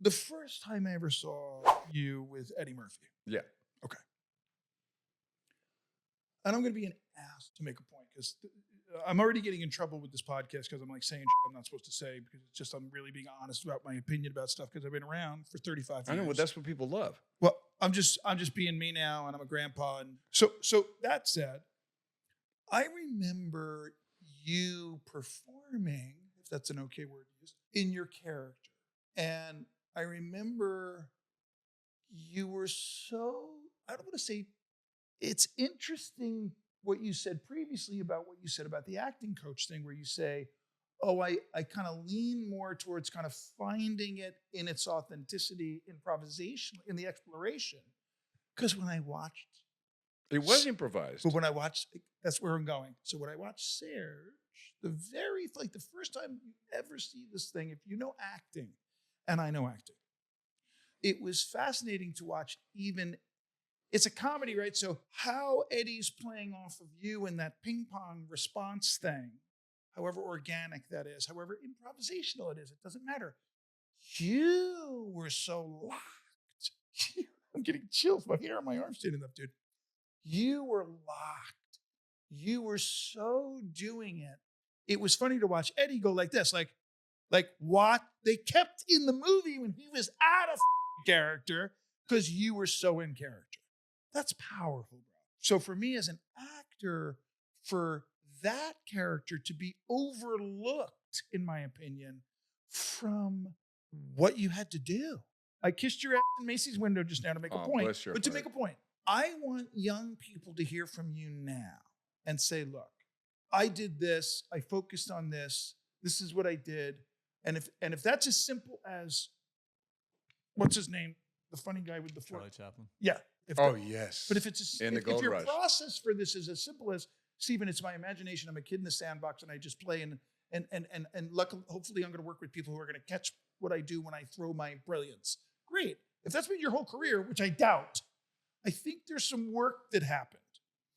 The first time I ever saw you with Eddie Murphy. Yeah. Okay. And I'm going to be an ass to make a point because I'm already getting in trouble with this podcast because I'm like saying shit I'm not supposed to say because it's just I'm really being honest about my opinion about stuff because I've been around for 35 years. I know, well, that's what people love. Well, I'm just being me now, and I'm a grandpa. And so that said, I remember you performing, if that's an okay word to use, in your character. And I remember you were so, I don't want to say, it's interesting what you said previously about what you said about the acting coach thing, where you say, oh, I kind of lean more towards kind of finding it in its authenticity, improvisation, in the exploration. Because when I watched, it was improvised. But when I watched, that's where I'm going. So when I watched Serge, the first time you ever see this thing, if you know acting, and I know acting, it was fascinating to watch. Even it's a comedy, right? So how Eddie's playing off of you and that ping pong response thing, however organic that is, however improvisational it is, it doesn't matter. You were so locked. I'm getting chills. My hair on my arm standing up, dude. You were locked. You were so doing it. It was funny to watch Eddie go like this, like what they kept in the movie when he was out of character because you were so in character. That's powerful, bro. So for me as an actor, for that character to be overlooked, in my opinion, from what you had to do. I kissed your ass in Macy's window just now to make a point. But to make a point, I want young people to hear from you now and say, look, I did this. I focused on this. This is what I did. And if that's as simple as, what's his name? The funny guy with the Charlie Chaplin. Yeah. Yes. But if your Rush. process for this is as simple as, Stephen, it's my imagination. I'm a kid in the sandbox and I just play and luckily, hopefully I'm going to work with people who are going to catch what I do when I throw my brilliance. Great. If that's been your whole career, which I doubt, I think there's some work that happened.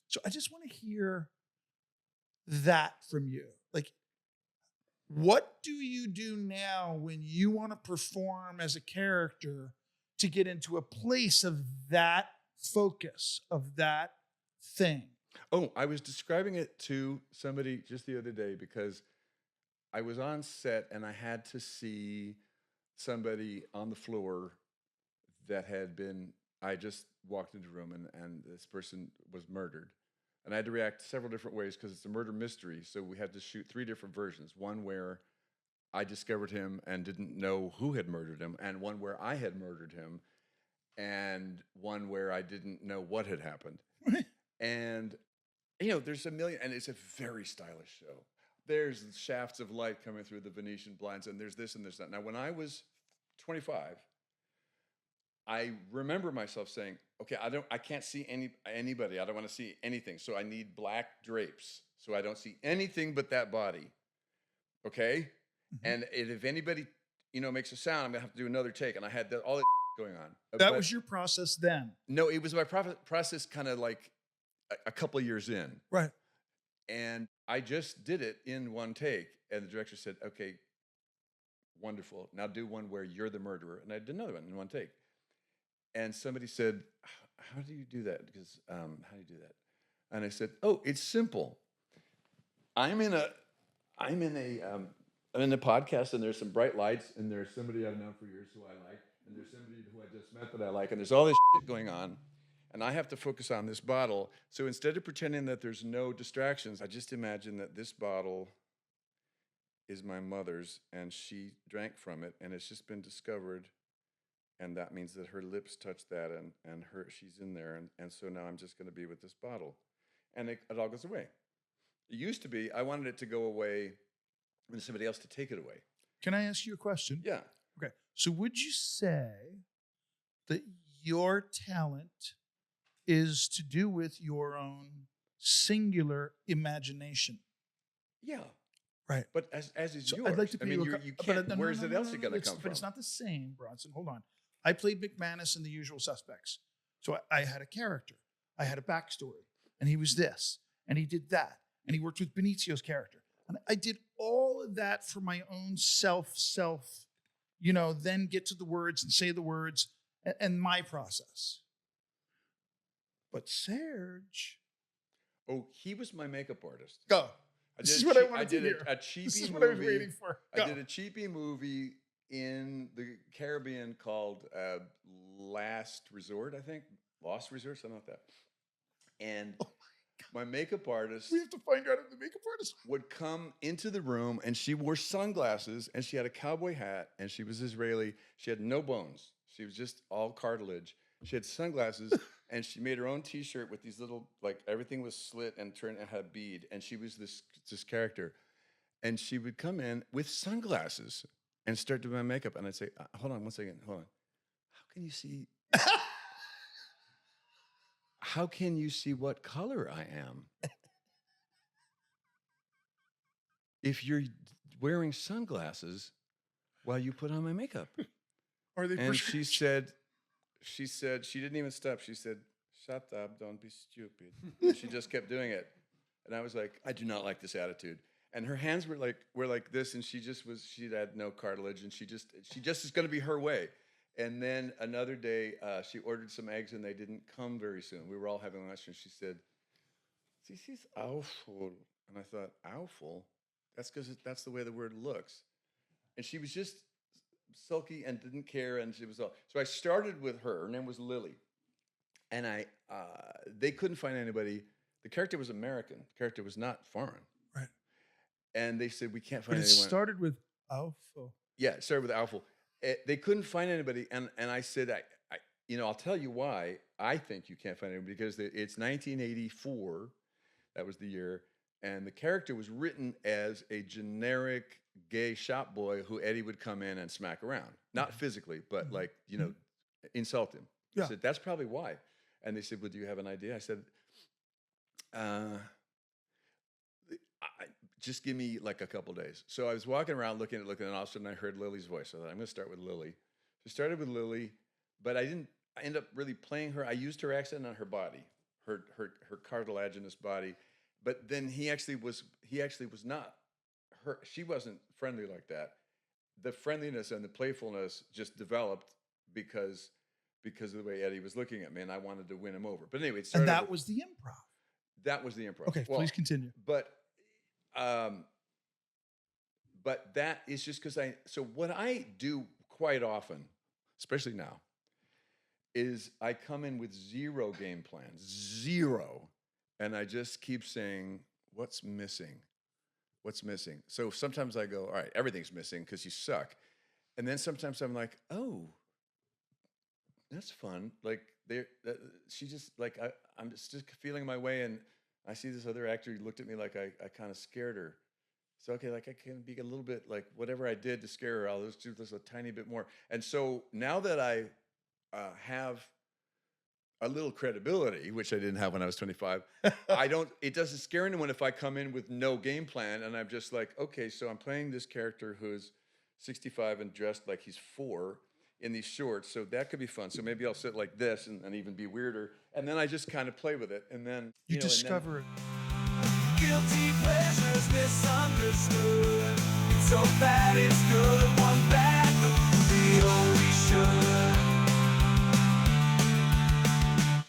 So I just want to hear that from you. Like, what do you do now when you want to perform as a character to get into a place of that focus, of that thing? Oh, I was describing it to somebody just the other day because I was on set and I had to see somebody on the floor that had been, I just walked into the room and this person was murdered. And I had to react several different ways because it's a murder mystery. So we had to shoot 3 different versions. One where I discovered him and didn't know who had murdered him, and one where I had murdered him, and one where I didn't know what had happened. And, there's a million, and it's a very stylish show. There's shafts of light coming through the Venetian blinds, and there's this and there's that. Now, when I was 25, I remember myself saying, okay, I can't see anybody. I don't want to see anything. So I need black drapes so I don't see anything but that body. Okay? Mm-hmm. And if anybody, makes a sound, I'm going to have to do another take. And I had all that going on. That was your process then? No, it was my process kind of like a couple of years in. Right. And I just did it in one take. And the director said, okay, wonderful. Now do one where you're the murderer. And I did another one in one take. And somebody said, how do you do that? Because how do you do that? And I said, oh, it's simple. I'm in a podcast, and there's some bright lights, and there's somebody I've known for years who I like, and there's somebody who I just met that I like, and there's all this shit going on, and I have to focus on this bottle. So instead of pretending that there's no distractions, I just imagine that this bottle is my mother's, and she drank from it, and it's just been discovered. And that means that her lips touch that, and she's in there, and so now I'm just going to be with this bottle, and it all goes away. It used to be I wanted it to go away, and somebody else to take it away. Can I ask you a question? Yeah. Okay. So would you say that your talent is to do with your own singular imagination? Yeah. Right. But as is so yours. I'd like to you can't. Where's it else going to come from? But it's not the same, Bronson. Hold on. I played McManus in The Usual Suspects. So I had a character. I had a backstory. And he was this. And he did that. And he worked with Benizio's character. And I did all of that for my own self, then get to the words and say the words and my process. But Serge. Oh, he was my makeup artist. Go. This is what I wanted to hear. A cheapy This is movie. what I was waiting for. Go. I did a cheapy movie in the Caribbean called Last Resort, I think. Lost Resort, something like that. And my makeup artist. We have to find out if the makeup artist would come into the room, and she wore sunglasses, and she had a cowboy hat, and she was Israeli. She had no bones. She was just all cartilage. She had sunglasses, and she made her own T-shirt with these little, like everything was slit and turned and had a bead, and she was this character. And she would come in with sunglasses and start doing my makeup, and I'd say, hold on one second, hold on. How can you see? How can you see what color I am if you're wearing sunglasses while you put on my makeup? Are they? And she said, she didn't even stop. She said, shut up, don't be stupid. And she just kept doing it. And I was like, I do not like this attitude. And her hands were like this, and she had no cartilage, and she just is going to be her way. And then another day, she ordered some eggs, and they didn't come very soon. We were all having lunch, and she said, "This is awful." And I thought, "Awful? That's because that's the way the word looks." And she was just sulky and didn't care, and she was all. So I started with her. Her name was Lily, and they couldn't find anybody. The character was American. The character was not foreign. Right. And they said, we can't find anyone. anyone. It started with awful. Yeah, it started with awful. They couldn't find anybody, and I said, I'll tell you why I think you can't find anybody, because it's 1984, that was the year, and the character was written as a generic gay shop boy who Eddie would come in and smack around, not physically, but insult him. Yeah. I said, that's probably why. And they said, well, do you have an idea? I said, just give me like a couple days. So I was walking around looking, and all of a sudden I heard Lily's voice. I thought, I'm going to start with Lily. So I started with Lily, but I ended up really playing her. I used her accent on her body, her cartilaginous body. But then he actually was not her. She wasn't friendly like that. The friendliness and the playfulness just developed because of the way Eddie was looking at me, and I wanted to win him over. But anyway, and that was the improv. That was the improv. Okay, please continue. But that is just because so what I do quite often, especially now, is I come in with zero game plans, zero. And I just keep saying, what's missing? What's missing? So sometimes I go, all right, everything's missing because you suck. And then sometimes I'm like, oh, that's fun. Like she just like, I'm just feeling my way, and I see this other actor who looked at me like I kind of scared her. So, okay, like I can be a little bit like whatever I did to scare her, I'll just do this a tiny bit more. And so now that I have a little credibility, which I didn't have when I was 25, it doesn't scare anyone if I come in with no game plan, and I'm just like, okay, so I'm playing this character who's 65 and dressed like he's 4 in these shorts, so that could be fun. So maybe I'll sit like this and even be weirder, and then I just kind of play with it, and then you discover it. Guilty pleasures misunderstood. It's so bad it's good.